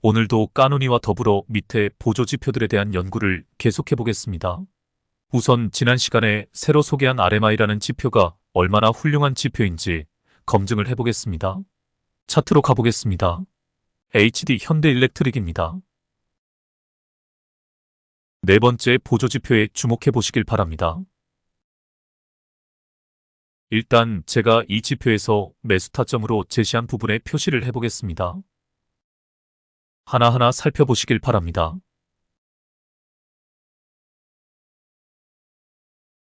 오늘도 까누니와 더불어 밑에 보조지표들에 대한 연구를 계속해 보겠습니다. 우선 지난 시간에 새로 소개한 RMI라는 지표가 얼마나 훌륭한 지표인지 검증을 해보겠습니다. 차트로 가보겠습니다. HD 현대일렉트릭입니다. 네 번째 보조지표에 주목해 보시길 바랍니다. 일단 제가 이 지표에서 매수 타점으로 제시한 부분에 표시를 해보겠습니다. 하나하나 살펴보시길 바랍니다.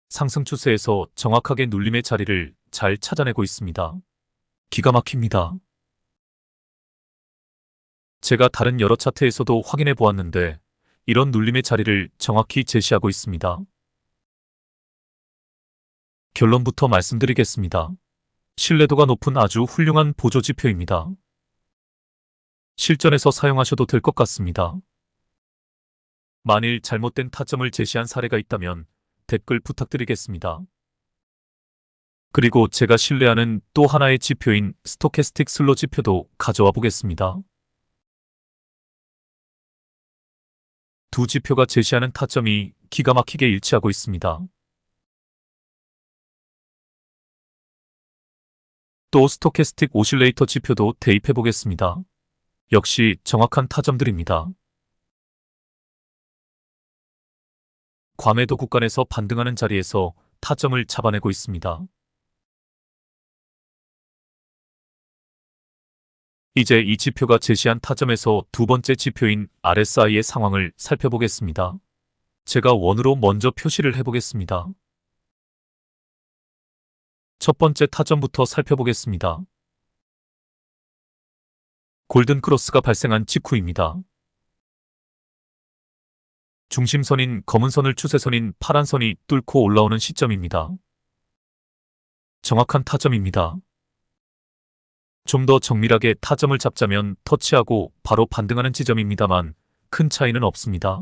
상승 추세에서 정확하게 눌림의 자리를 잘 찾아내고 있습니다. 기가 막힙니다. 제가 다른 여러 차트에서도 확인해 보았는데 이런 눌림의 자리를 정확히 제시하고 있습니다. 결론부터 말씀드리겠습니다. 신뢰도가 높은 아주 훌륭한 보조지표입니다. 실전에서 사용하셔도 될 것 같습니다. 만일 잘못된 타점을 제시한 사례가 있다면 댓글 부탁드리겠습니다. 그리고 제가 신뢰하는 또 하나의 지표인 스토캐스틱 슬로 지표도 가져와 보겠습니다. 두 지표가 제시하는 타점이 기가 막히게 일치하고 있습니다. 또 스토캐스틱 오실레이터 지표도 대입해 보겠습니다. 역시 정확한 타점들입니다. 과매도 구간에서 반등하는 자리에서 타점을 잡아내고 있습니다. 이제 이 지표가 제시한 타점에서 두 번째 지표인 RSI의 상황을 살펴보겠습니다. 제가 원으로 먼저 표시를 해보겠습니다. 첫 번째 타점부터 살펴보겠습니다. 골든크로스가 발생한 직후입니다. 중심선인 검은 선을 추세선인 파란 선이 뚫고 올라오는 시점입니다. 정확한 타점입니다. 좀 더 정밀하게 타점을 잡자면 터치하고 바로 반등하는 지점입니다만 큰 차이는 없습니다.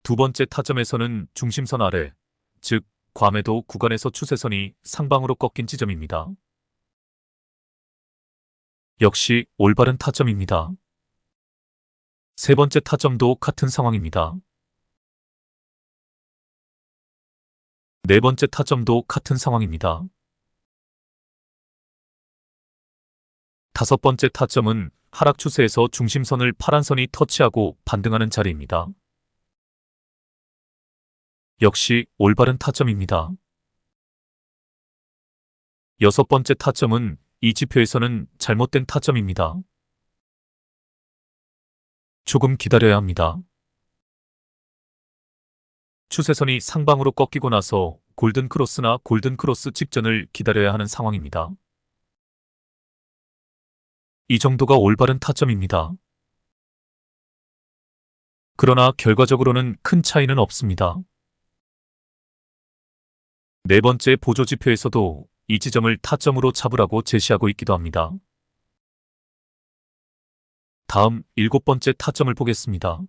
두 번째 타점에서는 중심선 아래, 즉 과매도 구간에서 추세선이 상방으로 꺾인 지점입니다. 역시 올바른 타점입니다. 세 번째 타점도 같은 상황입니다. 네 번째 타점도 같은 상황입니다. 다섯 번째 타점은 하락 추세에서 중심선을 파란 선이 터치하고 반등하는 자리입니다. 역시 올바른 타점입니다. 여섯 번째 타점은 이 지표에서는 잘못된 타점입니다. 조금 기다려야 합니다. 추세선이 상방으로 꺾이고 나서 골든크로스나 골든크로스 직전을 기다려야 하는 상황입니다. 이 정도가 올바른 타점입니다. 그러나 결과적으로는 큰 차이는 없습니다. 네 번째 보조지표에서도 이 지점을 타점으로 잡으라고 제시하고 있기도 합니다. 다음 일곱 번째 타점을 보겠습니다.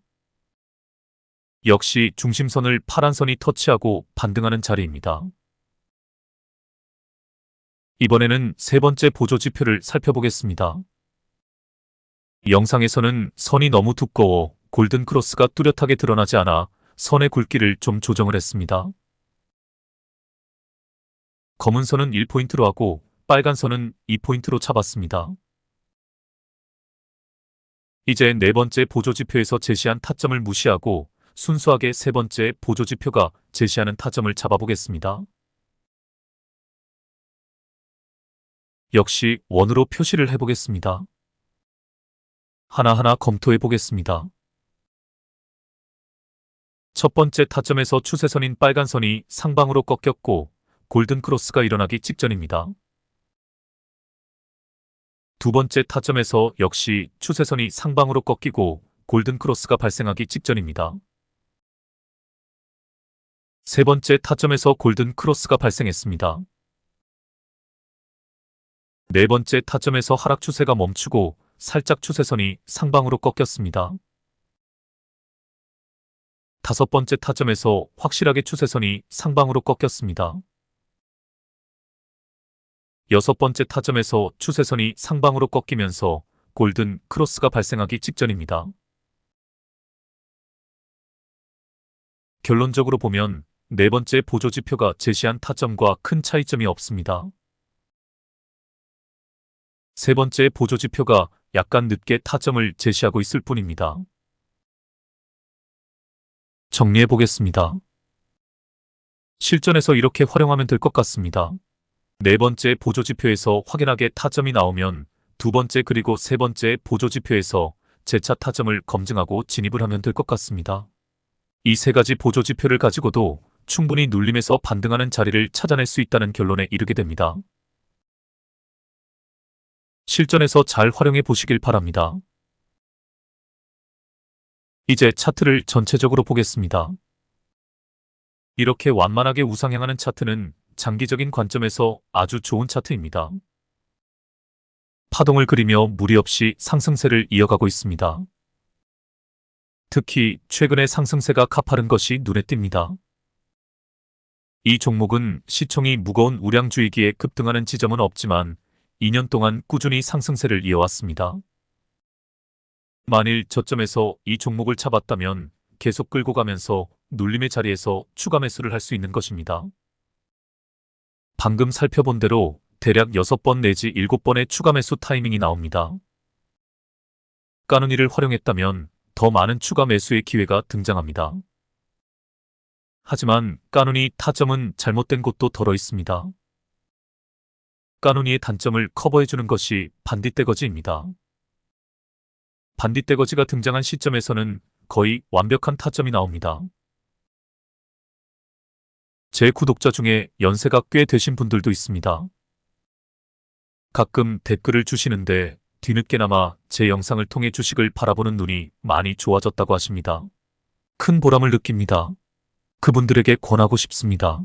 역시 중심선을 파란 선이 터치하고 반등하는 자리입니다. 이번에는 세 번째 보조지표를 살펴보겠습니다. 영상에서는 선이 너무 두꺼워 골든크로스가 뚜렷하게 드러나지 않아 선의 굵기를 좀 조정을 했습니다. 검은 선은 1포인트로 하고 빨간 선은 2포인트로 잡았습니다. 이제 네 번째 보조지표에서 제시한 타점을 무시하고 순수하게 세 번째 보조지표가 제시하는 타점을 잡아보겠습니다. 역시 원으로 표시를 해보겠습니다. 하나하나 검토해 보겠습니다. 첫 번째 타점에서 추세선인 빨간 선이 상방으로 꺾였고 골든크로스가 일어나기 직전입니다. 두 번째 타점에서 역시 추세선이 상방으로 꺾이고 골든크로스가 발생하기 직전입니다. 세 번째 타점에서 골든크로스가 발생했습니다. 네 번째 타점에서 하락 추세가 멈추고 살짝 추세선이 상방으로 꺾였습니다. 다섯 번째 타점에서 확실하게 추세선이 상방으로 꺾였습니다. 여섯 번째 타점에서 추세선이 상방으로 꺾이면서 골든 크로스가 발생하기 직전입니다. 결론적으로 보면 네 번째 보조지표가 제시한 타점과 큰 차이점이 없습니다. 세 번째 보조지표가 약간 늦게 타점을 제시하고 있을 뿐입니다. 정리해 보겠습니다. 실전에서 이렇게 활용하면 될 것 같습니다. 네 번째 보조지표에서 확연하게 타점이 나오면 두 번째 그리고 세 번째 보조지표에서 재차 타점을 검증하고 진입을 하면 될 것 같습니다. 이 세 가지 보조지표를 가지고도 충분히 눌림에서 반등하는 자리를 찾아낼 수 있다는 결론에 이르게 됩니다. 실전에서 잘 활용해 보시길 바랍니다. 이제 차트를 전체적으로 보겠습니다. 이렇게 완만하게 우상향하는 차트는 장기적인 관점에서 아주 좋은 차트입니다. 파동을 그리며 무리 없이 상승세를 이어가고 있습니다. 특히 최근의 상승세가 가파른 것이 눈에 띕니다. 이 종목은 시총이 무거운 우량주이기에 급등하는 지점은 없지만 2년 동안 꾸준히 상승세를 이어왔습니다. 만일 저점에서 이 종목을 잡았다면 계속 끌고 가면서 눌림의 자리에서 추가 매수를 할 수 있는 것입니다. 방금 살펴본 대로 대략 6번 내지 7번의 추가 매수 타이밍이 나옵니다. 까누니를 활용했다면 더 많은 추가 매수의 기회가 등장합니다. 하지만 까누니 타점은 잘못된 곳도 덜어 있습니다. 까누니의 단점을 커버해주는 것이 반딧대거지입니다. 반딧대거지가 등장한 시점에서는 거의 완벽한 타점이 나옵니다. 제 구독자 중에 연세가 꽤 되신 분들도 있습니다. 가끔 댓글을 주시는데 뒤늦게나마 제 영상을 통해 주식을 바라보는 눈이 많이 좋아졌다고 하십니다. 큰 보람을 느낍니다. 그분들에게 권하고 싶습니다.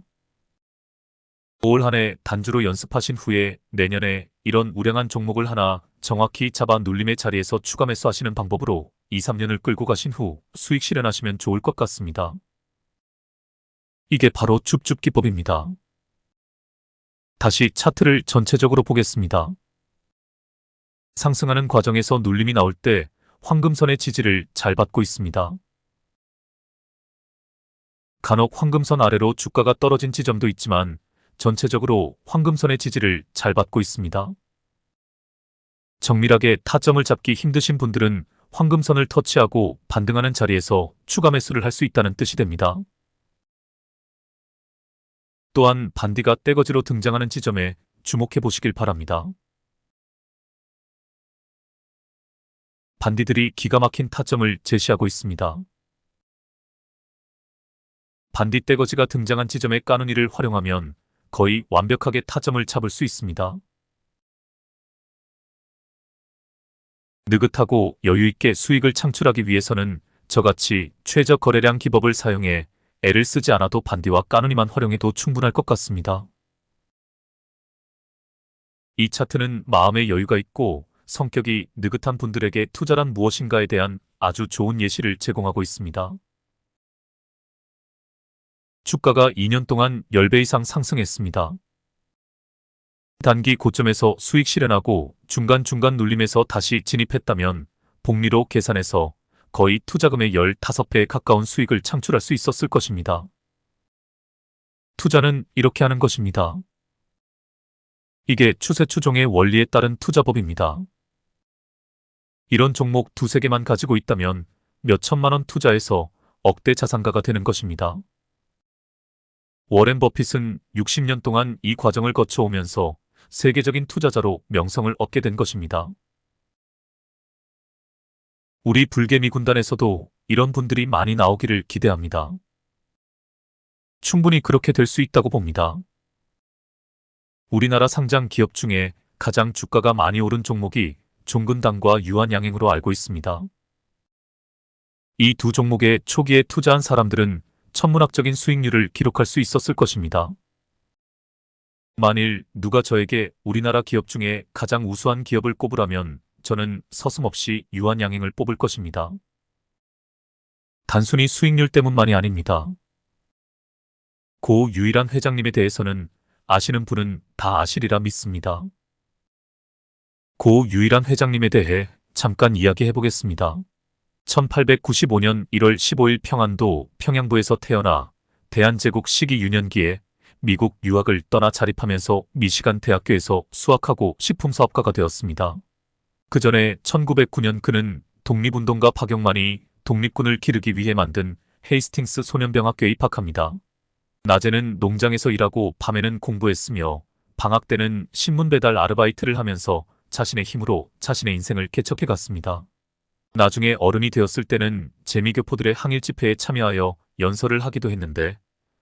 올 한 해 단주로 연습하신 후에 내년에 이런 우량한 종목을 하나 정확히 잡아 눌림의 자리에서 추가 매수하시는 방법으로 2, 3년을 끌고 가신 후 수익 실현하시면 좋을 것 같습니다. 이게 바로 줍줍기법입니다. 다시 차트를 전체적으로 보겠습니다. 상승하는 과정에서 눌림이 나올 때 황금선의 지지를 잘 받고 있습니다. 간혹 황금선 아래로 주가가 떨어진 지점도 있지만 전체적으로 황금선의 지지를 잘 받고 있습니다. 정밀하게 타점을 잡기 힘드신 분들은 황금선을 터치하고 반등하는 자리에서 추가 매수를 할 수 있다는 뜻이 됩니다. 또한 반디가 떼거지로 등장하는 지점에 주목해 보시길 바랍니다. 반디들이 기가 막힌 타점을 제시하고 있습니다. 반디 떼거지가 등장한 지점의 까누니를 활용하면 거의 완벽하게 타점을 잡을 수 있습니다. 느긋하고 여유있게 수익을 창출하기 위해서는 저같이 최저 거래량 기법을 사용해 애를 쓰지 않아도 반디와 까누니만 활용해도 충분할 것 같습니다. 이 차트는 마음의 여유가 있고 성격이 느긋한 분들에게 투자란 무엇인가에 대한 아주 좋은 예시를 제공하고 있습니다. 주가가 2년 동안 10배 이상 상승했습니다. 단기 고점에서 수익 실현하고 중간중간 눌림에서 다시 진입했다면 복리로 계산해서 거의 투자금의 15배에 가까운 수익을 창출할 수 있었을 것입니다. 투자는 이렇게 하는 것입니다. 이게 추세 추종의 원리에 따른 투자법입니다. 이런 종목 두세 개만 가지고 있다면 몇 천만 원 투자해서 억대 자산가가 되는 것입니다. 워렌 버핏은 60년 동안 이 과정을 거쳐오면서 세계적인 투자자로 명성을 얻게 된 것입니다. 우리 불개미 군단에서도 이런 분들이 많이 나오기를 기대합니다. 충분히 그렇게 될 수 있다고 봅니다. 우리나라 상장 기업 중에 가장 주가가 많이 오른 종목이 종근당과 유한양행으로 알고 있습니다. 이 두 종목에 초기에 투자한 사람들은 천문학적인 수익률을 기록할 수 있었을 것입니다. 만일 누가 저에게 우리나라 기업 중에 가장 우수한 기업을 꼽으라면 저는 서슴없이 유한양행을 뽑을 것입니다. 단순히 수익률 때문만이 아닙니다. 고 유일한 회장님에 대해서는 아시는 분은 다 아시리라 믿습니다. 고 유일한 회장님에 대해 잠깐 이야기해 보겠습니다. 1895년 1월 15일 평안도 평양부에서 태어나 대한제국 시기 유년기에 미국 유학을 떠나 자립하면서 미시간 대학교에서 수학하고 식품사업가가 되었습니다. 그 전에 1909년 그는 독립운동가 박용만이 독립군을 기르기 위해 만든 헤이스팅스 소년병학교에 입학합니다. 낮에는 농장에서 일하고 밤에는 공부했으며 방학 때는 신문 배달 아르바이트를 하면서 자신의 힘으로 자신의 인생을 개척해 갔습니다. 나중에 어른이 되었을 때는 재미교포들의 항일 집회에 참여하여 연설을 하기도 했는데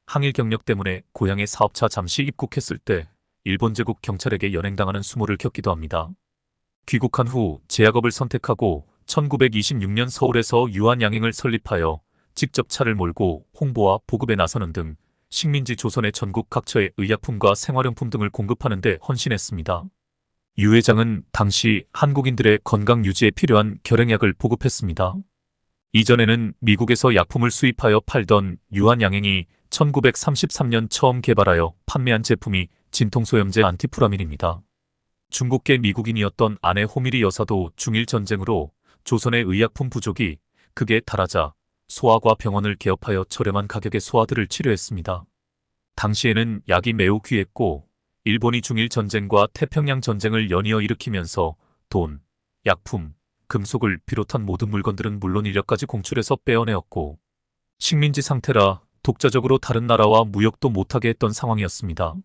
항일 경력 때문에 고향의 사업차 잠시 입국했을 때 일본 제국 경찰에게 연행당하는 수모를 겪기도 합니다. 귀국한 후 제약업을 선택하고 1926년 서울에서 유한양행을 설립하여 직접 차를 몰고 홍보와 보급에 나서는 등 식민지 조선의 전국 각처의 의약품과 생활용품 등을 공급하는 데 헌신했습니다. 유 회장은 당시 한국인들의 건강 유지에 필요한 결핵약을 보급했습니다. 이전에는 미국에서 약품을 수입하여 팔던 유한양행이 1933년 처음 개발하여 판매한 제품이 진통소염제 안티프라민입니다. 중국계 미국인이었던 아내 호미리 여사도 중일 전쟁으로 조선의 의약품 부족이 극에 달하자 소아과 병원을 개업하여 저렴한 가격의 소아들을 치료했습니다. 당시에는 약이 매우 귀했고 일본이 중일 전쟁과 태평양 전쟁을 연이어 일으키면서 돈, 약품, 금속을 비롯한 모든 물건들은 물론 인력까지 공출해서 빼어내었고 식민지 상태라 독자적으로 다른 나라와 무역도 못하게 했던 상황이었습니다.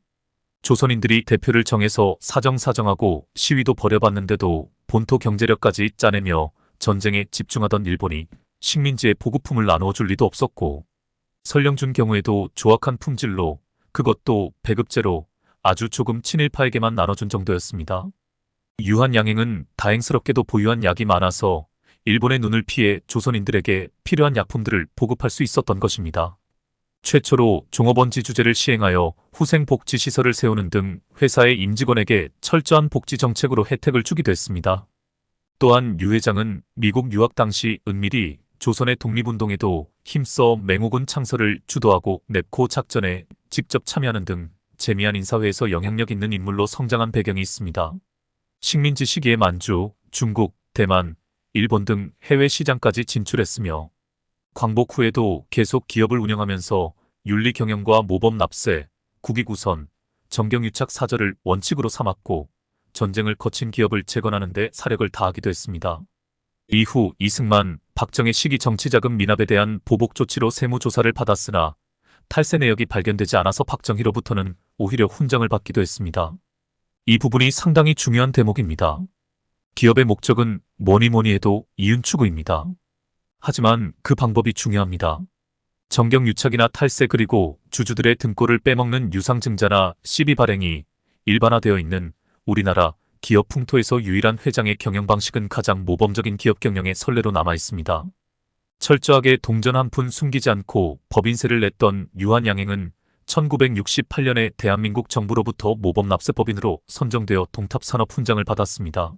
조선인들이 대표를 정해서 사정하고 시위도 벌여봤는데도 본토 경제력까지 짜내며 전쟁에 집중하던 일본이 식민지에 보급품을 나누어줄 리도 없었고 설령 준 경우에도 조악한 품질로 그것도 배급제로 아주 조금 친일파에게만 나눠준 정도였습니다. 유한양행은 다행스럽게도 보유한 약이 많아서 일본의 눈을 피해 조선인들에게 필요한 약품들을 보급할 수 있었던 것입니다. 최초로 종업원지 주제를 시행하여 후생복지시설을 세우는 등 회사의 임직원에게 철저한 복지 정책으로 혜택을 주기도 했습니다. 또한 유 회장은 미국 유학 당시 은밀히 조선의 독립운동에도 힘써 맹호군 창설을 주도하고 넵코 작전에 직접 참여하는 등 재미한 인사회에서 영향력 있는 인물로 성장한 배경이 있습니다. 식민지 시기에 만주, 중국, 대만, 일본 등 해외 시장까지 진출했으며 광복 후에도 계속 기업을 운영하면서 윤리경영과 모범 납세, 국익우선, 정경유착 사절을 원칙으로 삼았고 전쟁을 거친 기업을 재건하는 데 사력을 다하기도 했습니다. 이후 이승만, 박정희 시기 정치자금 미납에 대한 보복 조치로 세무조사를 받았으나 탈세 내역이 발견되지 않아서 박정희로부터는 오히려 훈장을 받기도 했습니다. 이 부분이 상당히 중요한 대목입니다. 기업의 목적은 뭐니 해도 이윤 추구입니다. 하지만 그 방법이 중요합니다. 정경유착이나 탈세 그리고 주주들의 등골을 빼먹는 유상증자나 시비 발행이 일반화되어 있는 우리나라 기업 풍토에서 유일한 회장의 경영 방식은 가장 모범적인 기업 경영의 선례로 남아 있습니다. 철저하게 동전 한 푼 숨기지 않고 법인세를 냈던 유한양행은 1968년에 대한민국 정부로부터 모범납세법인으로 선정되어 동탑산업훈장을 받았습니다.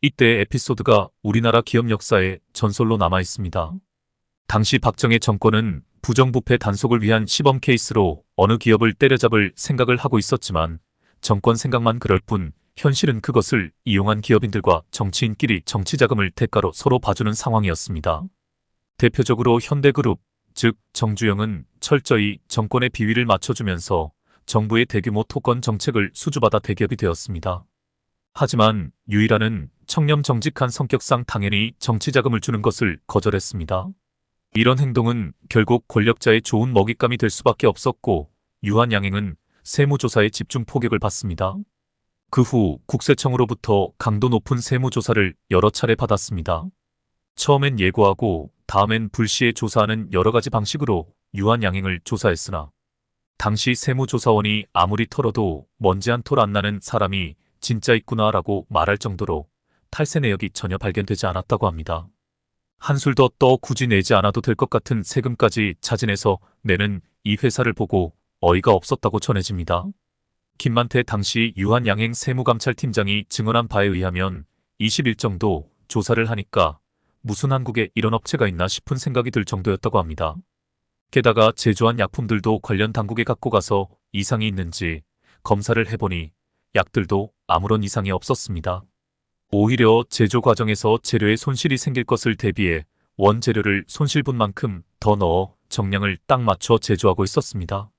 이때의 에피소드가 우리나라 기업 역사에 전설로 남아 있습니다. 당시 박정희 정권은 부정부패 단속을 위한 시범 케이스로 어느 기업을 때려잡을 생각을 하고 있었지만 정권 생각만 그럴 뿐 현실은 그것을 이용한 기업인들과 정치인끼리 정치자금을 대가로 서로 봐주는 상황이었습니다. 대표적으로 현대그룹, 즉 정주영은 철저히 정권의 비위를 맞춰주면서 정부의 대규모 토건 정책을 수주받아 대기업이 되었습니다. 하지만 유일한은 청렴 정직한 성격상 당연히 정치자금을 주는 것을 거절했습니다. 이런 행동은 결국 권력자의 좋은 먹잇감이 될 수밖에 없었고 유한양행은 세무조사에 집중 포격을 받습니다. 그 후 국세청으로부터 강도 높은 세무조사를 여러 차례 받았습니다. 처음엔 예고하고 다음엔 불시에 조사하는 여러 가지 방식으로 유한양행을 조사했으나 당시 세무조사원이 아무리 털어도 먼지 한 톨 안 나는 사람이 진짜 있구나라고 말할 정도로 탈세 내역이 전혀 발견되지 않았다고 합니다. 한술 더 떠 굳이 내지 않아도 될 것 같은 세금까지 자진해서 내는 이 회사를 보고 어이가 없었다고 전해집니다. 김만태 당시 유한양행 세무감찰팀장이 증언한 바에 의하면 20일 정도 조사를 하니까 무슨 한국에 이런 업체가 있나 싶은 생각이 들 정도였다고 합니다. 게다가 제조한 약품들도 관련 당국에 갖고 가서 이상이 있는지 검사를 해보니 약들도 아무런 이상이 없었습니다. 오히려 제조 과정에서 재료에 손실이 생길 것을 대비해 원재료를 손실분 만큼 더 넣어 정량을 딱 맞춰 제조하고 있었습니다.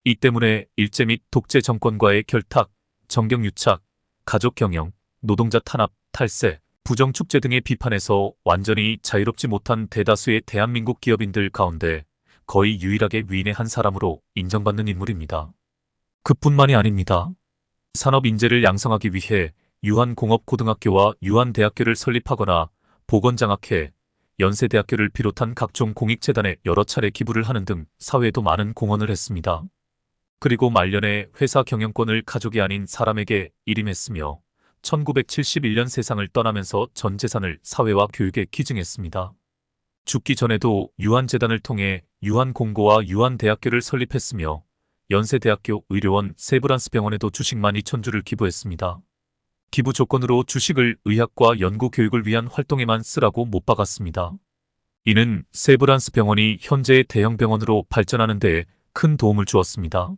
이 때문에 일제 및 독재 정권과의 결탁, 정경유착, 가족 경영, 노동자 탄압, 탈세, 부정축제 등의 비판에서 완전히 자유롭지 못한 대다수의 대한민국 기업인들 가운데 거의 유일하게 위인의 한 사람으로 인정받는 인물입니다. 그뿐만이 아닙니다. 산업 인재를 양성하기 위해 유한공업고등학교와 유한대학교를 설립하거나 보건장학회, 연세대학교를 비롯한 각종 공익재단에 여러 차례 기부를 하는 등 사회에도 많은 공헌을 했습니다. 그리고 말년에 회사 경영권을 가족이 아닌 사람에게 일임했으며 1971년 세상을 떠나면서 전 재산을 사회와 교육에 기증했습니다. 죽기 전에도 유한재단을 통해 유한공고와 유한대학교를 설립했으며 연세대학교 의료원 세브란스 병원에도 주식만 2,000주를 기부했습니다. 기부 조건으로 주식을 의학과 연구교육을 위한 활동에만 쓰라고 못 박았습니다. 이는 세브란스 병원이 현재의 대형 병원으로 발전하는 데 큰 도움을 주었습니다.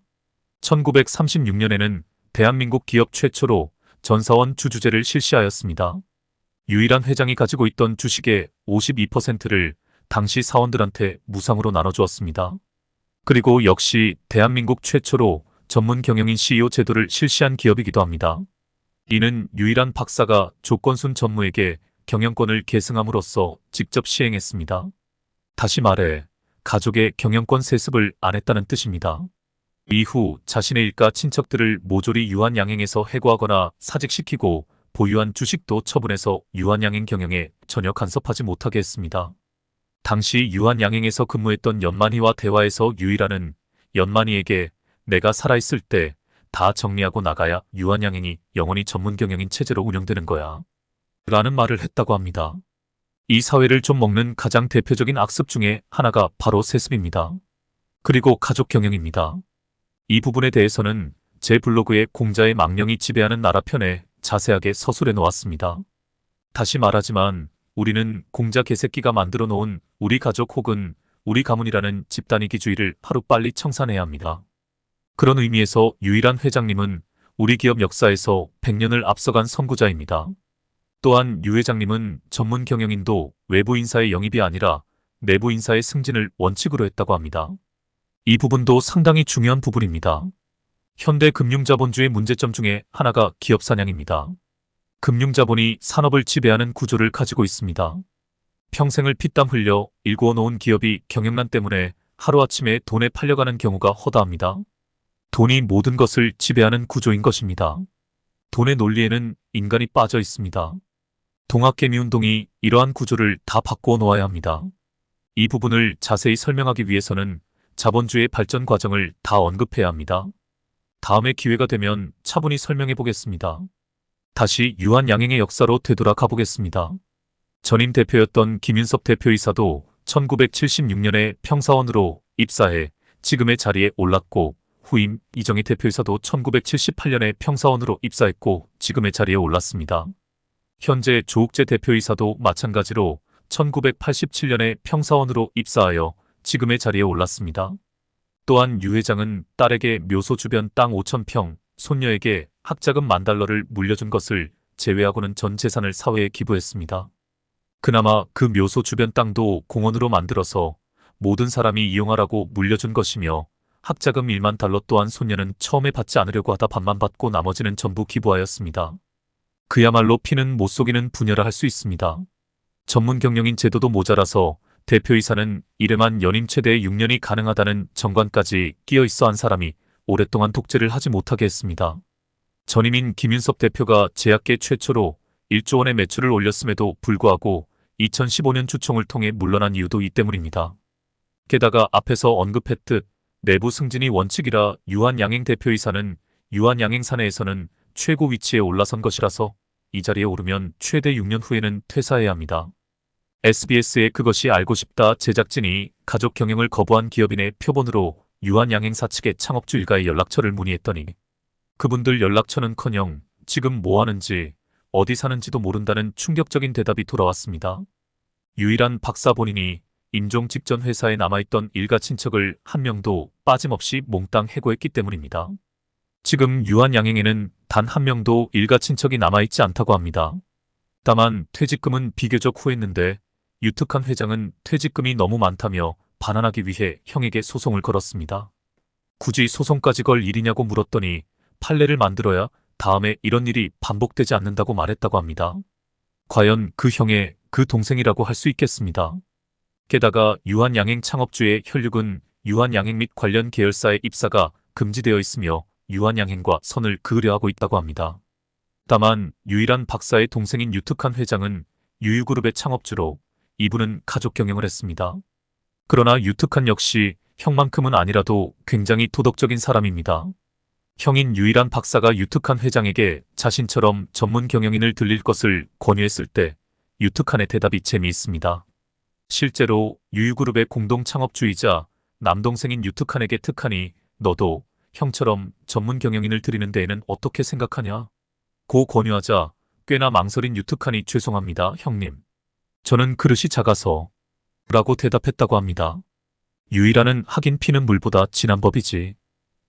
1936년에는 대한민국 기업 최초로 전사원 주주제를 실시하였습니다. 유일한 회장이 가지고 있던 주식의 52%를 당시 사원들한테 무상으로 나눠주었습니다. 그리고 역시 대한민국 최초로 전문 경영인 CEO 제도를 실시한 기업이기도 합니다. 이는 유일한 박사가 조건순 전무에게 경영권을 계승함으로써 직접 시행했습니다. 다시 말해 가족의 경영권 세습을 안 했다는 뜻입니다. 이후 자신의 일가 친척들을 모조리 유한양행에서 해고하거나 사직시키고 보유한 주식도 처분해서 유한양행 경영에 전혀 간섭하지 못하게 했습니다. 당시 유한양행에서 근무했던 연만희와 대화에서 유일하는 연만희에게 내가 살아있을 때 다 정리하고 나가야 유한양행이 영원히 전문 경영인 체제로 운영되는 거야. 라는 말을 했다고 합니다. 이 사회를 좀 먹는 가장 대표적인 악습 중에 하나가 바로 세습입니다. 그리고 가족 경영입니다. 이 부분에 대해서는 제 블로그에 공자의 망령이 지배하는 나라 편에 자세하게 서술해 놓았습니다. 다시 말하지만 우리는 공자 개새끼가 만들어 놓은 우리 가족 혹은 우리 가문이라는 집단이기주의를 하루빨리 청산해야 합니다. 그런 의미에서 유일한 회장님은 우리 기업 역사에서 100년을 앞서간 선구자입니다. 또한 유 회장님은 전문 경영인도 외부 인사의 영입이 아니라 내부 인사의 승진을 원칙으로 했다고 합니다. 이 부분도 상당히 중요한 부분입니다. 현대 금융자본주의 문제점 중에 하나가 기업 사냥입니다. 금융자본이 산업을 지배하는 구조를 가지고 있습니다. 평생을 피땀 흘려 일구어 놓은 기업이 경영난 때문에 하루아침에 돈에 팔려가는 경우가 허다합니다. 돈이 모든 것을 지배하는 구조인 것입니다. 돈의 논리에는 인간이 빠져 있습니다. 동학개미운동이 이러한 구조를 다 바꾸어 놓아야 합니다. 이 부분을 자세히 설명하기 위해서는 자본주의의 발전 과정을 다 언급해야 합니다. 다음에 기회가 되면 차분히 설명해 보겠습니다. 다시 유한양행의 역사로 되돌아 가보겠습니다. 전임 대표였던 김윤섭 대표이사도 1976년에 평사원으로 입사해 지금의 자리에 올랐고 후임 이정희 대표이사도 1978년에 평사원으로 입사했고 지금의 자리에 올랐습니다. 현재 조욱재 대표이사도 마찬가지로 1987년에 평사원으로 입사하여 지금의 자리에 올랐습니다. 또한 유 회장은 딸에게 묘소 주변 땅 5,000평, 손녀에게 학자금 $10,000를 물려준 것을 제외하고는 전 재산을 사회에 기부했습니다. 그나마 그 묘소 주변 땅도 공원으로 만들어서 모든 사람이 이용하라고 물려준 것이며 학자금 $10,000 또한 손녀는 처음에 받지 않으려고 하다 반만 받고 나머지는 전부 기부하였습니다. 그야말로 피는 못 속이는 분야라 할 수 있습니다. 전문 경영인 제도도 모자라서 대표이사는 이래만 연임 최대 6년이 가능하다는 정관까지 끼어 있어 한 사람이 오랫동안 독재를 하지 못하게 했습니다. 전임인 김윤섭 대표가 제약계 최초로 1조 원의 매출을 올렸음에도 불구하고 2015년 주총을 통해 물러난 이유도 이 때문입니다. 게다가 앞에서 언급했듯 내부 승진이 원칙이라 유한양행 대표이사는 유한양행 사내에서는 최고 위치에 올라선 것이라서 이 자리에 오르면 최대 6년 후에는 퇴사해야 합니다. SBS의 그것이 알고 싶다 제작진이 가족 경영을 거부한 기업인의 표본으로 유한양행사 측의 창업주 일가의 연락처를 문의했더니 그분들 연락처는커녕 지금 뭐 하는지 어디 사는지도 모른다는 충격적인 대답이 돌아왔습니다. 유일한 박사 본인이 임종 직전 회사에 남아있던 일가 친척을 한 명도 빠짐없이 몽땅 해고했기 때문입니다. 지금 유한양행에는 단 한 명도 일가 친척이 남아있지 않다고 합니다. 다만 퇴직금은 비교적 후했는데 유특한 회장은 퇴직금이 너무 많다며 반환하기 위해 형에게 소송을 걸었습니다. 굳이 소송까지 걸 일이냐고 물었더니 판례를 만들어야 다음에 이런 일이 반복되지 않는다고 말했다고 합니다. 과연 그 형의 그 동생이라고 할 수 있겠습니다. 게다가 유한양행 창업주의 혈육은 유한양행 및 관련 계열사의 입사가 금지되어 있으며 유한양행과 선을 그으려하고 있다고 합니다. 다만 유일한 박사의 동생인 유특한 회장은 유유그룹의 창업주로 이분은 가족 경영을 했습니다. 그러나 유특한 역시 형만큼은 아니라도 굉장히 도덕적인 사람입니다. 형인 유일한 박사가 유특한 회장에게 자신처럼 전문 경영인을 들릴 것을 권유했을 때 유특한의 대답이 재미있습니다. 실제로 유유그룹의 공동 창업주이자 남동생인 유특한에게 특한이 너도 형처럼 전문 경영인을 들이는 데에는 어떻게 생각하냐? 고 권유하자 꽤나 망설인 유특한이 죄송합니다, 형님. 저는 그릇이 작아서 라고 대답했다고 합니다. 유일한은 하긴 피는 물보다 진한 법이지.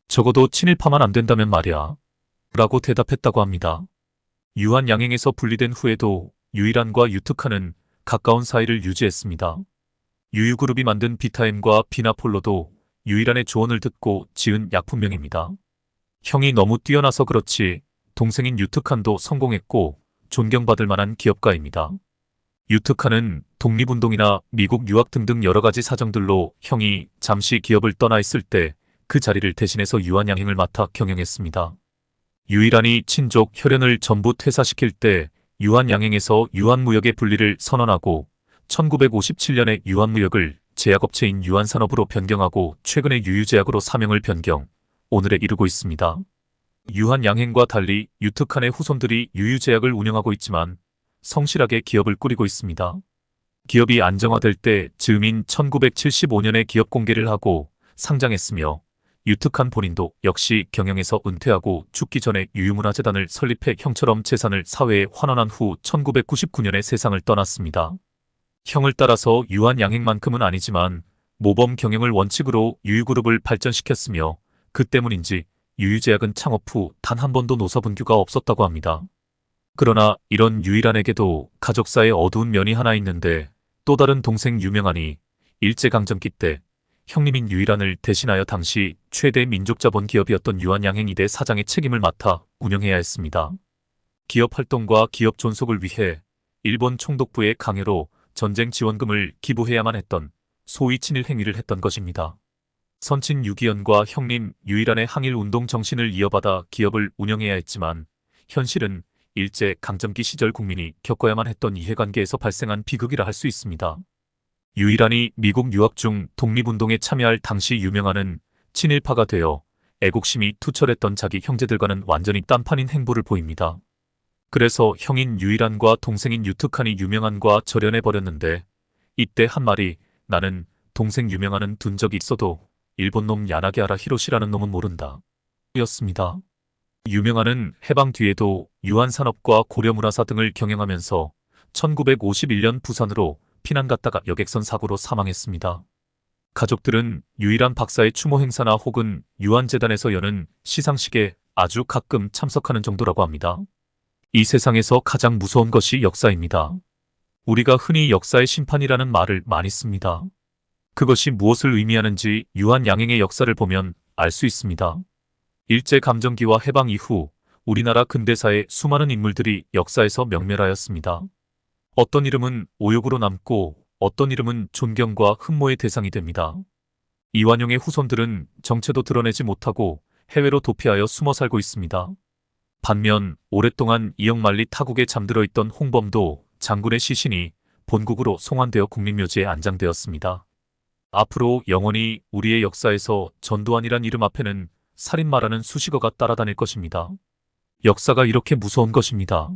적어도 친일파만 안 된다면 말이야. 라고 대답했다고 합니다. 유한양행에서 분리된 후에도 유일한과 유특한은 가까운 사이를 유지했습니다. 유유그룹이 만든 비타임과 비나폴로도 유일한의 조언을 듣고 지은 약품명입니다. 형이 너무 뛰어나서 그렇지 동생인 유특한도 성공했고 존경받을 만한 기업가입니다. 유특한은 독립운동이나 미국 유학 등등 여러 가지 사정들로 형이 잠시 기업을 떠나 있을 때 그 자리를 대신해서 유한양행을 맡아 경영했습니다. 유일한이 친족 혈연을 전부 퇴사시킬 때 유한양행에서 유한무역의 분리를 선언하고 1957년에 유한무역을 제약업체인 유한산업으로 변경하고 최근에 유유제약으로 사명을 변경, 오늘에 이르고 있습니다. 유한양행과 달리 유특한의 후손들이 유유제약을 운영하고 있지만 성실하게 기업을 꾸리고 있습니다. 기업이 안정화될 때 즈음인 1975년에 기업 공개를 하고 상장했으며 유특한 본인도 역시 경영에서 은퇴하고 죽기 전에 유유문화재단을 설립해 형처럼 재산을 사회에 환원한 후 1999년에 세상을 떠났습니다. 형을 따라서 유한양행만큼은 아니지만 모범 경영을 원칙으로 유유그룹을 발전시켰으며 그 때문인지 유유제약은 창업 후 단 한 번도 노사분규가 없었다고 합니다. 그러나 이런 유일한에게도 가족사의 어두운 면이 하나 있는데 또 다른 동생 유명한이 일제강점기 때 형님인 유일한을 대신하여 당시 최대 민족자본 기업이었던 유한양행 이대 사장의 책임을 맡아 운영해야 했습니다. 기업 활동과 기업 존속을 위해 일본 총독부의 강요로 전쟁 지원금을 기부해야만 했던 소위 친일 행위를 했던 것입니다. 선친 유기현과 형님 유일한의 항일운동 정신을 이어받아 기업을 운영해야 했지만 현실은 일제 강점기 시절 국민이 겪어야만 했던 이해관계에서 발생한 비극이라 할 수 있습니다. 유일한이 미국 유학 중 독립운동에 참여할 당시 유명한은 친일파가 되어 애국심이 투철했던 자기 형제들과는 완전히 딴판인 행보를 보입니다. 그래서 형인 유일한과 동생인 유특한이 유명한과 절연해버렸는데 이때 한 말이 나는 동생 유명한은 둔 적이 있어도 일본놈 야나게하라 히로시라는 놈은 모른다. 였습니다. 유명한은 해방 뒤에도 유한산업과 고려문화사 등을 경영하면서 1951년 부산으로 피난 갔다가 여객선 사고로 사망했습니다. 가족들은 유일한 박사의 추모 행사나 혹은 유한재단에서 여는 시상식에 아주 가끔 참석하는 정도라고 합니다. 이 세상에서 가장 무서운 것이 역사입니다. 우리가 흔히 역사의 심판이라는 말을 많이 씁니다. 그것이 무엇을 의미하는지 유한양행의 역사를 보면 알 수 있습니다. 일제감정기와 해방 이후 우리나라 근대사의 수많은 인물들이 역사에서 명멸하였습니다. 어떤 이름은 오욕으로 남고 어떤 이름은 존경과 흠모의 대상이 됩니다. 이완용의 후손들은 정체도 드러내지 못하고 해외로 도피하여 숨어 살고 있습니다. 반면 오랫동안 이역만리 타국에 잠들어 있던 홍범도 장군의 시신이 본국으로 송환되어 국립묘지에 안장되었습니다. 앞으로 영원히 우리의 역사에서 전두환이란 이름 앞에는 살인마라는 수식어가 따라다닐 것입니다. 역사가 이렇게 무서운 것입니다.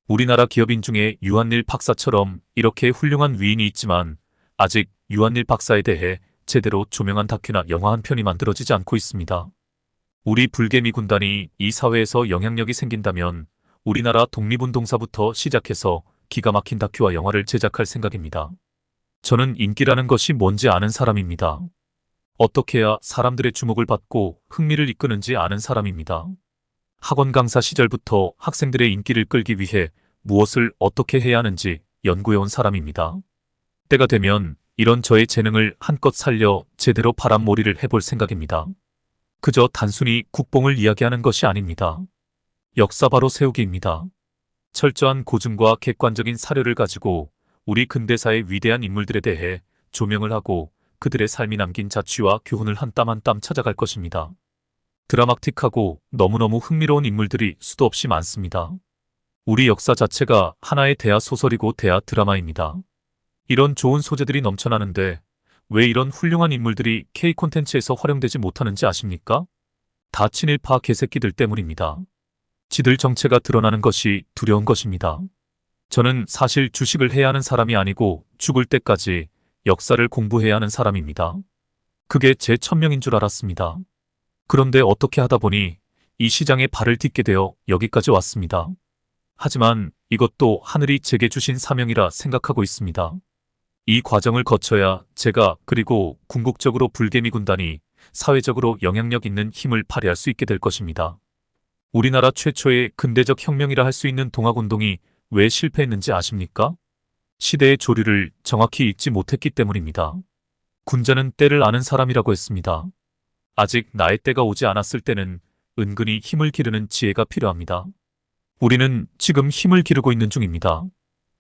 우리나라 기업인 중에 유한일 박사처럼 이렇게 훌륭한 위인이 있지만 아직 유한일 박사에 대해 제대로 조명한 다큐나 영화 한 편이 만들어지지 않고 있습니다. 우리 불개미 군단이 이 사회에서 영향력이 생긴다면 우리나라 독립운동사부터 시작해서 기가 막힌 다큐와 영화를 제작할 생각입니다. 저는 인기라는 것이 뭔지 아는 사람입니다. 어떻게 해야 사람들의 주목을 받고 흥미를 이끄는지 아는 사람입니다. 학원 강사 시절부터 학생들의 인기를 끌기 위해 무엇을 어떻게 해야 하는지 연구해온 사람입니다. 때가 되면 이런 저의 재능을 한껏 살려 제대로 바람몰이를 해볼 생각입니다. 그저 단순히 국뽕을 이야기하는 것이 아닙니다. 역사 바로 세우기입니다. 철저한 고증과 객관적인 사료를 가지고 우리 근대사의 위대한 인물들에 대해 조명을 하고 그들의 삶이 남긴 자취와 교훈을 한 땀 한 땀 찾아갈 것입니다. 드라마틱하고 너무너무 흥미로운 인물들이 수도 없이 많습니다. 우리 역사 자체가 하나의 대하 소설이고 대하 드라마입니다. 이런 좋은 소재들이 넘쳐나는데 왜 이런 훌륭한 인물들이 K 콘텐츠에서 활용되지 못하는지 아십니까? 다 친일파 개새끼들 때문입니다. 지들 정체가 드러나는 것이 두려운 것입니다. 저는 사실 주식을 해야 하는 사람이 아니고 죽을 때까지 역사를 공부해야 하는 사람입니다. 그게 제 천명인 줄 알았습니다. 그런데 어떻게 하다 보니 이 시장에 발을 딛게 되어 여기까지 왔습니다. 하지만 이것도 하늘이 제게 주신 사명이라 생각하고 있습니다. 이 과정을 거쳐야 제가 그리고 궁극적으로 불개미 군단이 사회적으로 영향력 있는 힘을 발휘할 수 있게 될 것입니다. 우리나라 최초의 근대적 혁명이라 할 수 있는 동학운동이 왜 실패했는지 아십니까? 시대의 조류를 정확히 읽지 못했기 때문입니다. 군자는 때를 아는 사람이라고 했습니다. 아직 나의 때가 오지 않았을 때는 은근히 힘을 기르는 지혜가 필요합니다. 우리는 지금 힘을 기르고 있는 중입니다.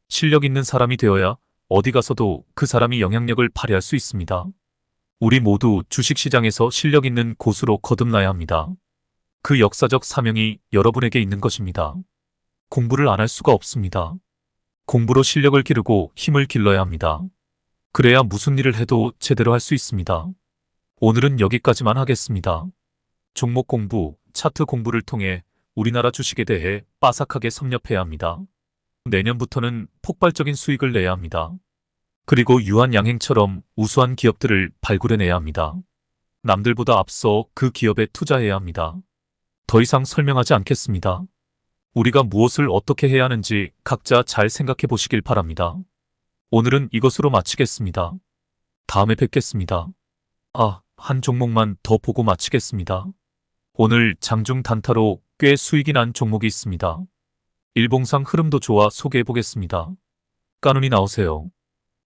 실력 있는 사람이 되어야 어디 가서도 그 사람이 영향력을 발휘할 수 있습니다. 우리 모두 주식시장에서 실력 있는 고수로 거듭나야 합니다. 그 역사적 사명이 여러분에게 있는 것입니다. 공부를 안 할 수가 없습니다. 공부로 실력을 기르고 힘을 길러야 합니다. 그래야 무슨 일을 해도 제대로 할 수 있습니다. 오늘은 여기까지만 하겠습니다. 종목 공부, 차트 공부를 통해 우리나라 주식에 대해 빠삭하게 섭렵해야 합니다. 내년부터는 폭발적인 수익을 내야 합니다. 그리고 유한양행처럼 우수한 기업들을 발굴해내야 합니다. 남들보다 앞서 그 기업에 투자해야 합니다. 더 이상 설명하지 않겠습니다. 우리가 무엇을 어떻게 해야 하는지 각자 잘 생각해 보시길 바랍니다. 오늘은 이것으로 마치겠습니다. 다음에 뵙겠습니다. 한 종목만 더 보고 마치겠습니다. 오늘 장중 단타로 꽤 수익이 난 종목이 있습니다. 일봉상 흐름도 좋아 소개해 보겠습니다. 까눈이 나오세요.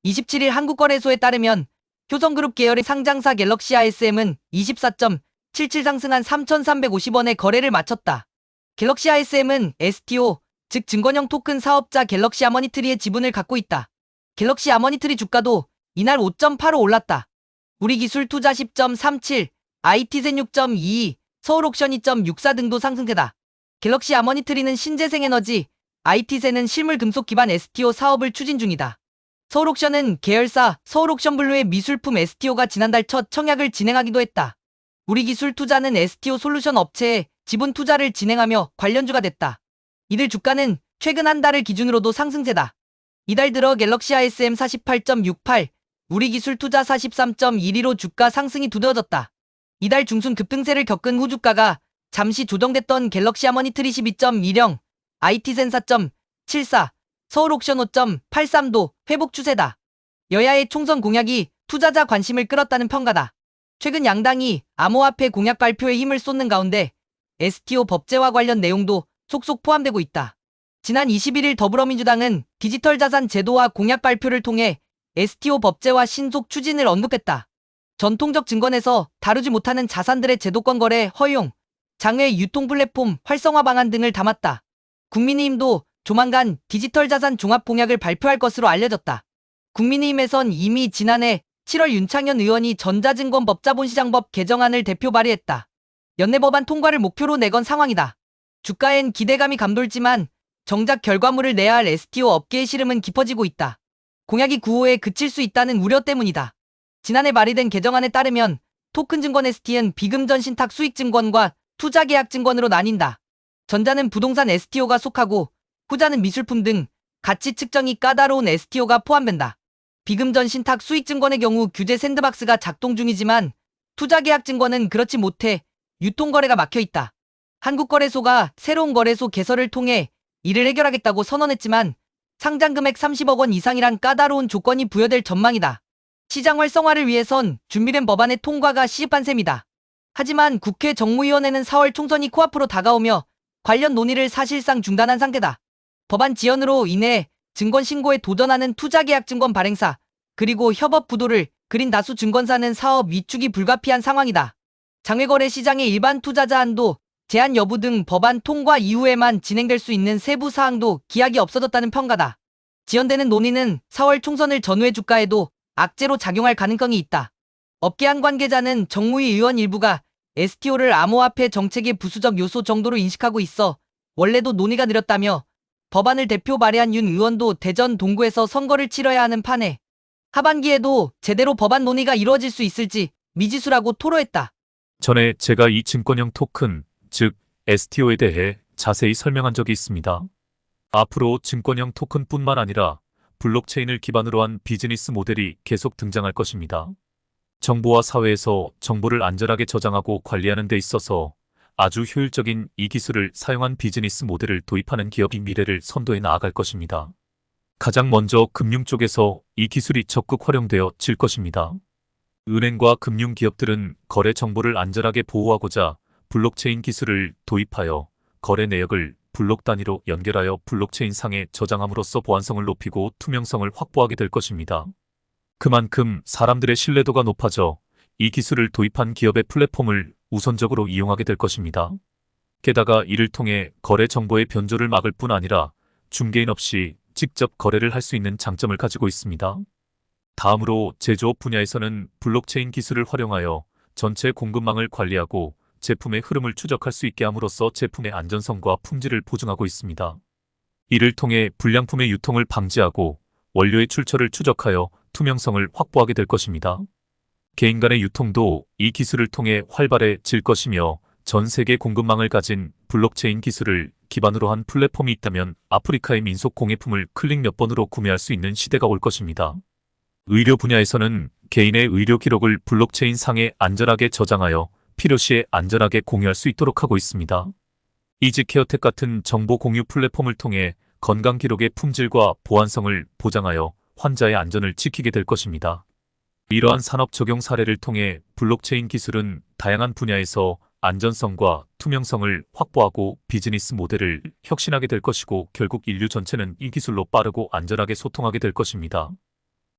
27일 한국거래소에 따르면 효성그룹 계열의 상장사 갤럭시 ISM은 24.77 상승한 3,350원에 거래를 마쳤다. 갤럭시 ISM은 STO, 즉 증권형 토큰 사업자 갤럭시 아머니트리의 지분을 갖고 있다. 갤럭시 아머니트리 주가도 이날 5.85 올랐다. 우리기술투자 10.37, IT센 6.22, 서울옥션 2.64 등도 상승세다. 갤럭시 아머니트리는 신재생에너지, IT센은 실물금속 기반 STO 사업을 추진 중이다. 서울옥션은 계열사 서울옥션블루의 미술품 STO가 지난달 첫 청약을 진행하기도 했다. 우리기술투자는 STO 솔루션 업체에 지분 투자를 진행하며 관련주가 됐다. 이들 주가는 최근 한 달을 기준으로도 상승세다. 이달 들어 갤럭시 ISM 48.68, 우리기술투자 43.12로 주가 상승이 두드러졌다. 이달 중순 급등세를 겪은 후 주가가 잠시 조정됐던 갤럭시 아머니트리 12.10, IT센 4.74, 서울옥션 5.83도 회복 추세다. 여야의 총선 공약이 투자자 관심을 끌었다는 평가다. 최근 양당이 암호화폐 공약 발표에 힘을 쏟는 가운데 STO 법제화 관련 내용도 속속 포함되고 있다. 지난 21일 더불어민주당은 디지털 자산 제도화 공약 발표를 통해 STO 법제화 신속 추진을 언급했다. 전통적 증권에서 다루지 못하는 자산들의 제도권 거래 허용, 장외 유통 플랫폼 활성화 방안 등을 담았다. 국민의힘도 조만간 디지털 자산 종합 공약을 발표할 것으로 알려졌다. 국민의힘에선 이미 지난해 7월 윤창현 의원이 전자증권법 자본시장법 개정안을 대표 발의했다. 연내 법안 통과를 목표로 내건 상황이다. 주가엔 기대감이 감돌지만 정작 결과물을 내야 할 STO 업계의 시름은 깊어지고 있다. 공약이 구호에 그칠 수 있다는 우려 때문이다. 지난해 발의된 개정안에 따르면 토큰증권 ST는 비금전 신탁 수익증권과 투자계약증권으로 나뉜다. 전자는 부동산 STO가 속하고 후자는 미술품 등 가치 측정이 까다로운 STO가 포함된다. 비금전 신탁 수익증권의 경우 규제 샌드박스가 작동 중이지만 투자계약증권은 그렇지 못해 유통거래가 막혀있다. 한국거래소가 새로운 거래소 개설을 통해 이를 해결하겠다고 선언했지만 상장금액 30억 원 이상이란 까다로운 조건이 부여될 전망이다. 시장 활성화를 위해선 준비된 법안의 통과가 시급한 셈이다. 하지만 국회 정무위원회는 4월 총선이 코앞으로 다가오며 관련 논의를 사실상 중단한 상태다. 법안 지연으로 인해 증권 신고에 도전하는 투자계약증권 발행사 그리고 협업 부도를 그린 다수 증권사는 사업 위축이 불가피한 상황이다. 장외거래 시장의 일반 투자자 한도 제한 여부 등 법안 통과 이후에만 진행될 수 있는 세부 사항도 기약이 없어졌다는 평가다. 지연되는 논의는 4월 총선을 전후의 주가에도 악재로 작용할 가능성이 있다. 업계 한 관계자는 정무위 의원 일부가 STO를 암호화폐 정책의 부수적 요소 정도로 인식하고 있어 원래도 논의가 느렸다며 법안을 대표 발의한 윤 의원도 대전 동구에서 선거를 치러야 하는 판에 하반기에도 제대로 법안 논의가 이루어질 수 있을지 미지수라고 토로했다. 전에 제가 이 증권형 토큰, 즉 STO에 대해 자세히 설명한 적이 있습니다. 앞으로 증권형 토큰뿐만 아니라 블록체인을 기반으로 한 비즈니스 모델이 계속 등장할 것입니다. 정부와 사회에서 정보를 안전하게 저장하고 관리하는 데 있어서 아주 효율적인 이 기술을 사용한 비즈니스 모델을 도입하는 기업이 미래를 선도해 나아갈 것입니다. 가장 먼저 금융 쪽에서 이 기술이 적극 활용되어질 것입니다. 은행과 금융기업들은 거래 정보를 안전하게 보호하고자 블록체인 기술을 도입하여 거래 내역을 블록 단위로 연결하여 블록체인 상에 저장함으로써 보안성을 높이고 투명성을 확보하게 될 것입니다. 그만큼 사람들의 신뢰도가 높아져 이 기술을 도입한 기업의 플랫폼을 우선적으로 이용하게 될 것입니다. 게다가 이를 통해 거래 정보의 변조를 막을 뿐 아니라 중개인 없이 직접 거래를 할 수 있는 장점을 가지고 있습니다. 다음으로 제조업 분야에서는 블록체인 기술을 활용하여 전체 공급망을 관리하고 제품의 흐름을 추적할 수 있게 함으로써 제품의 안전성과 품질을 보증하고 있습니다. 이를 통해 불량품의 유통을 방지하고 원료의 출처를 추적하여 투명성을 확보하게 될 것입니다. 개인 간의 유통도 이 기술을 통해 활발해질 것이며 전 세계 공급망을 가진 블록체인 기술을 기반으로 한 플랫폼이 있다면 아프리카의 민속 공예품을 클릭 몇 번으로 구매할 수 있는 시대가 올 것입니다. 의료 분야에서는 개인의 의료 기록을 블록체인 상에 안전하게 저장하여 필요시에 안전하게 공유할 수 있도록 하고 있습니다. 이지케어텍 같은 정보 공유 플랫폼을 통해 건강 기록의 품질과 보안성을 보장하여 환자의 안전을 지키게 될 것입니다. 이러한 산업 적용 사례를 통해 블록체인 기술은 다양한 분야에서 안전성과 투명성을 확보하고 비즈니스 모델을 혁신하게 될 것이고 결국 인류 전체는 이 기술로 빠르고 안전하게 소통하게 될 것입니다.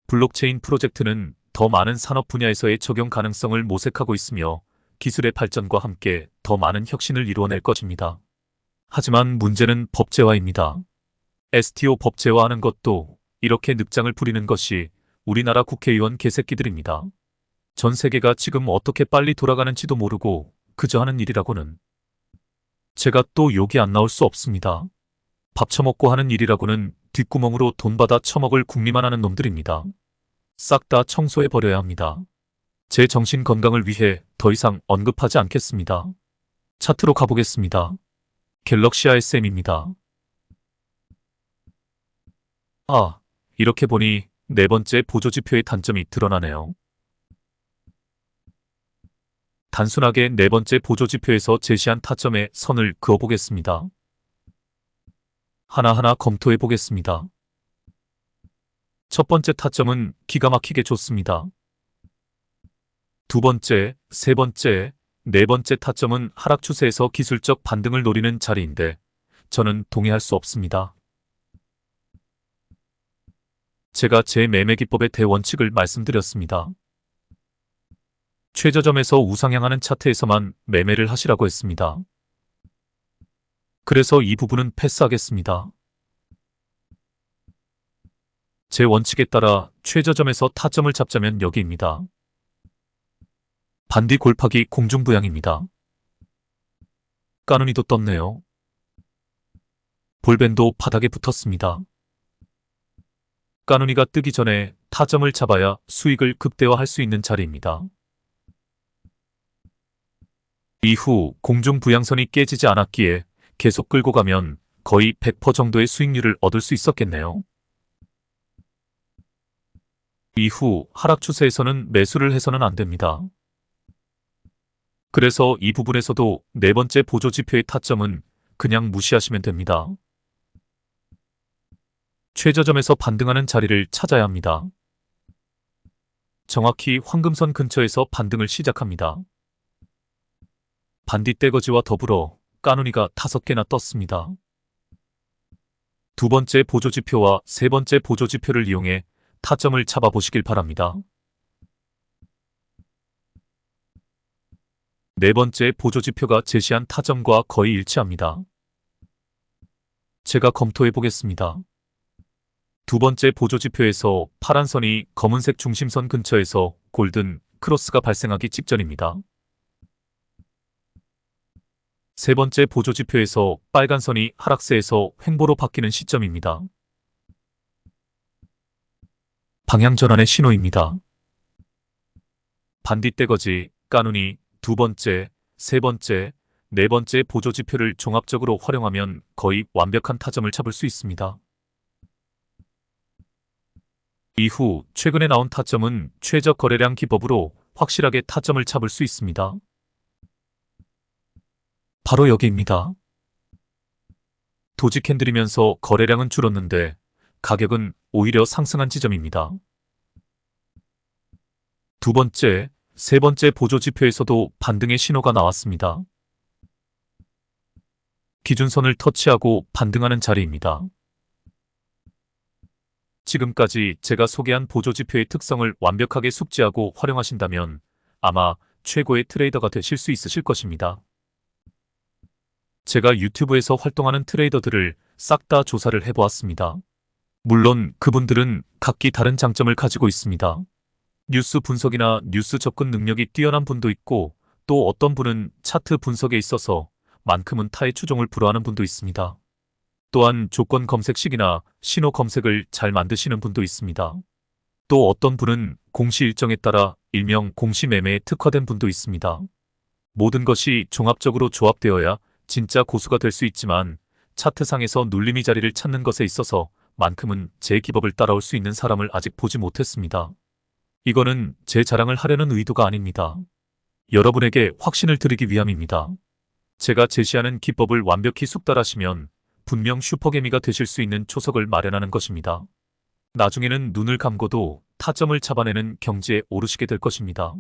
블록체인 프로젝트는 더 많은 산업 분야에서의 적용 가능성을 모색하고 있으며 기술의 발전과 함께 더 많은 혁신을 이루어낼 것입니다. 하지만 문제는 법제화입니다. STO 법제화하는 것도 이렇게 늑장을 부리는 것이 우리나라 국회의원 개새끼들입니다. 전 세계가 지금 어떻게 빨리 돌아가는지도 모르고 그저 하는 일이라고는. 제가 또 욕이 안 나올 수 없습니다. 밥 처먹고 하는 일이라고는 뒷구멍으로 돈 받아 처먹을 궁리만 하는 놈들입니다. 싹 다 청소해버려야 합니다. 제 정신 건강을 위해 더 이상 언급하지 않겠습니다. 차트로 가보겠습니다. 갤럭시 RSM입니다. 이렇게 보니 네 번째 보조지표의 단점이 드러나네요. 단순하게 네 번째 보조지표에서 제시한 타점에 선을 그어보겠습니다. 하나하나 검토해보겠습니다. 첫 번째 타점은 기가 막히게 좋습니다. 두 번째, 세 번째, 네 번째 타점은 하락 추세에서 기술적 반등을 노리는 자리인데 저는 동의할 수 없습니다. 제가 제 매매 기법의 대원칙을 말씀드렸습니다. 최저점에서 우상향하는 차트에서만 매매를 하시라고 했습니다. 그래서 이 부분은 패스하겠습니다. 제 원칙에 따라 최저점에서 타점을 잡자면 여기입니다. 반디 골파기 공중부양입니다. 까누니도 떴네요. 볼벤도 바닥에 붙었습니다. 까누니가 뜨기 전에 타점을 잡아야 수익을 극대화할 수 있는 자리입니다. 이후 공중부양선이 깨지지 않았기에 계속 끌고 가면 거의 100% 정도의 수익률을 얻을 수 있었겠네요. 이후 하락 추세에서는 매수를 해서는 안 됩니다. 그래서 이 부분에서도 네 번째 보조지표의 타점은 그냥 무시하시면 됩니다. 최저점에서 반등하는 자리를 찾아야 합니다. 정확히 황금선 근처에서 반등을 시작합니다. 반디 떼거지와 더불어 까누니가 5개나 떴습니다. 두 번째 보조지표와 세 번째 보조지표를 이용해 타점을 잡아보시길 바랍니다. 네 번째 보조지표가 제시한 타점과 거의 일치합니다. 제가 검토해 보겠습니다. 두 번째 보조지표에서 파란 선이 검은색 중심선 근처에서 골든 크로스가 발생하기 직전입니다. 세 번째 보조지표에서 빨간 선이 하락세에서 횡보로 바뀌는 시점입니다. 방향 전환의 신호입니다. 반딧대거지, 까누니, 두 번째, 세 번째, 네 번째 보조지표를 종합적으로 활용하면 거의 완벽한 타점을 잡을 수 있습니다. 이후 최근에 나온 타점은 최저 거래량 기법으로 확실하게 타점을 잡을 수 있습니다. 바로 여기입니다. 도지 캔들이면서 거래량은 줄었는데 가격은 오히려 상승한 지점입니다. 두 번째, 세 번째 보조지표에서도 반등의 신호가 나왔습니다. 기준선을 터치하고 반등하는 자리입니다. 지금까지 제가 소개한 보조지표의 특성을 완벽하게 숙지하고 활용하신다면 아마 최고의 트레이더가 되실 수 있으실 것입니다. 제가 유튜브에서 활동하는 트레이더들을 싹 다 조사를 해보았습니다. 물론 그분들은 각기 다른 장점을 가지고 있습니다. 뉴스 분석이나 뉴스 접근 능력이 뛰어난 분도 있고 또 어떤 분은 차트 분석에 있어서 만큼은 타의 추종을 불허하는 분도 있습니다. 또한 조건 검색식이나 신호 검색을 잘 만드시는 분도 있습니다. 또 어떤 분은 공시 일정에 따라 일명 공시 매매에 특화된 분도 있습니다. 모든 것이 종합적으로 조합되어야 진짜 고수가 될 수 있지만 차트상에서 눌림이 자리를 찾는 것에 있어서 만큼은 제 기법을 따라올 수 있는 사람을 아직 보지 못했습니다. 이거는 제 자랑을 하려는 의도가 아닙니다. 여러분에게 확신을 드리기 위함입니다. 제가 제시하는 기법을 완벽히 숙달하시면 분명 슈퍼개미가 되실 수 있는 초석을 마련하는 것입니다. 나중에는 눈을 감고도 타점을 잡아내는 경지에 오르시게 될 것입니다.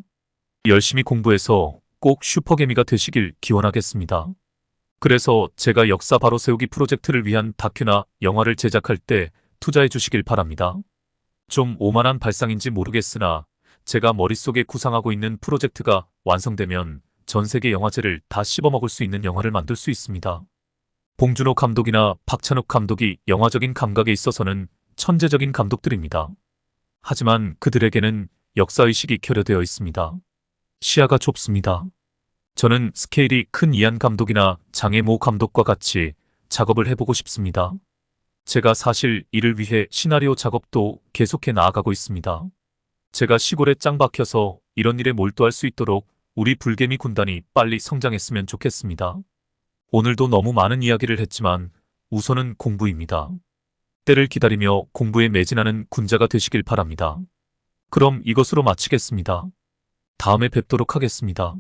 열심히 공부해서 꼭 슈퍼개미가 되시길 기원하겠습니다. 그래서 제가 역사 바로 세우기 프로젝트를 위한 다큐나 영화를 제작할 때 투자해 주시길 바랍니다. 좀 오만한 발상인지 모르겠으나 제가 머릿속에 구상하고 있는 프로젝트가 완성되면 전 세계 영화제를 다 씹어먹을 수 있는 영화를 만들 수 있습니다. 봉준호 감독이나 박찬욱 감독이 영화적인 감각에 있어서는 천재적인 감독들입니다. 하지만 그들에게는 역사의식이 결여되어 있습니다. 시야가 좁습니다. 저는 스케일이 큰 이한 감독이나 장혜모 감독과 같이 작업을 해보고 싶습니다. 제가 사실 이를 위해 시나리오 작업도 계속해 나아가고 있습니다. 제가 시골에 짱 박혀서 이런 일에 몰두할 수 있도록 우리 불개미 군단이 빨리 성장했으면 좋겠습니다. 오늘도 너무 많은 이야기를 했지만 우선은 공부입니다. 때를 기다리며 공부에 매진하는 군자가 되시길 바랍니다. 그럼 이것으로 마치겠습니다. 다음에 뵙도록 하겠습니다.